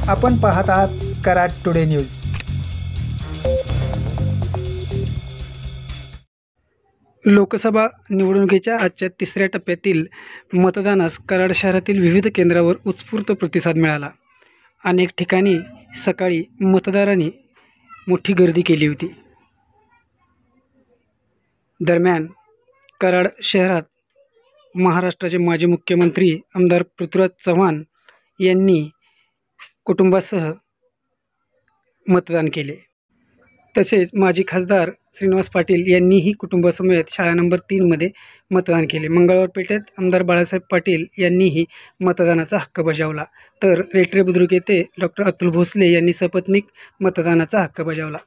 आपण पाहत आहात कराड टुडे न्यूज। लोकसभा निवडणुकीच्या आजच्या तिसऱ्या टप्प्यातील मतदानास कराड शहरातील विविध केंद्रावर उत्स्फूर्त प्रतिसाद मिळाला। अनेक ठिकाणी सकाळी मतदारांनी मोठी गर्दी केली होती। दरम्यान कराड शहरात महाराष्ट्राचे माजी मुख्यमंत्री आमदार पृथ्वीराज चव्हाण यांनी कुटुंबासह मतदान केले। तसेच माजी खासदार श्रीनिवास पाटील यांनीही कुटुंबासमेत शाळा नंबर 3 मध्ये मतदान केले। मंगळवार पेठेत आमदार बाळासाहेब पाटील यांनीही मतदानाचा हक्क बजावला, तर रेटरे बुद्रुक येथे डॉक्टर अतुल भोसले यांनी सपत्नीक मतदानाचा हक्क बजावला।